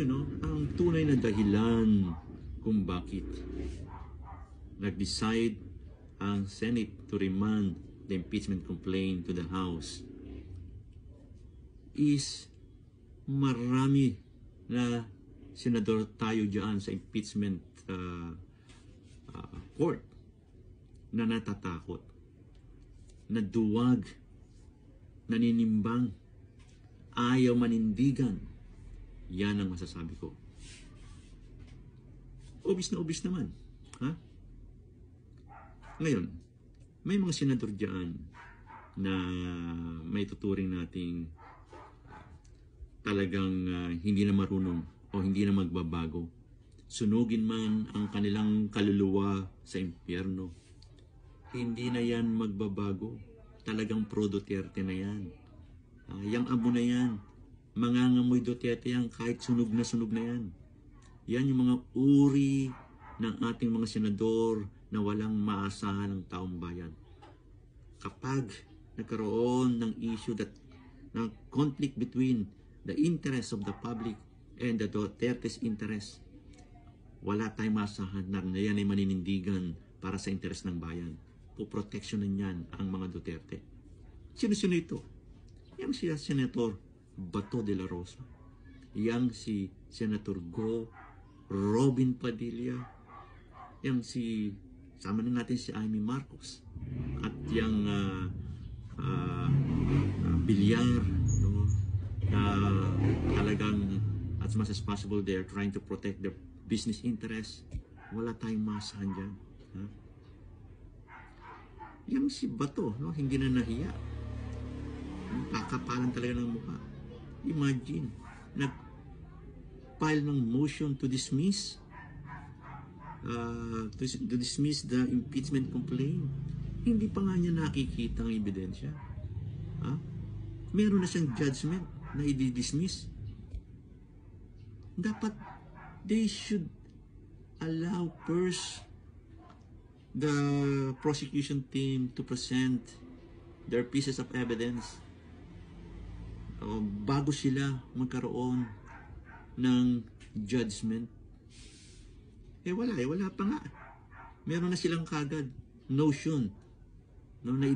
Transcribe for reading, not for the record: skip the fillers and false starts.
no, ang tunay na dahilan kung bakit nag-decide ang Senate to remand the impeachment complaint to the House is marami na senador tayo dyan sa impeachment court na natatakot, naduwag, naninimbang, ayaw manindigan. Yan ang masasabi ko. Obvious na obvious naman. Ha? Ngayon, may mga senador dyan na may tuturing nating talagang hindi na marunong o hindi na magbabago. Sunugin man ang kanilang kaluluwa sa impyerno. Hindi na yan magbabago. Talagang pro-Duterte na yan. Yang amo na yan. Mangangamoy Duterte yan kahit sunog na yan. Yan yung mga uri ng ating mga senador na walang maasahan ng taong bayan. Kapag nagkaroon ng issue ng conflict between the interest of the public and the Duterte's interest, wala tayong maasahan na yan ay maninindigan para sa interes ng bayan. Puproteksyonan yan ang mga Duterte. Sino-sino ito? Yang si Senator Bato de la Rosa, yang si Senator Go, Robin Padilla, yang sama na natin si Amy Marcos, at yang Villar, no? Talagang as much as possible they are trying to protect their business interests. Wala tayong masahan dyan. Ha? Yang si Bato, no? Hindi na nahiya. Kakapalan talaga ng mukha. Imagine, nag-file ng motion to dismiss the impeachment complaint. Hindi pa nga niya nakikita ang ebidensya. Ha? Meron na siyang judgment na i-dismiss. Dapat they should allow first the prosecution team to present their pieces of evidence bago sila magkaroon ng judgment. Wala pa nga. Meron na silang kagad notion, no, na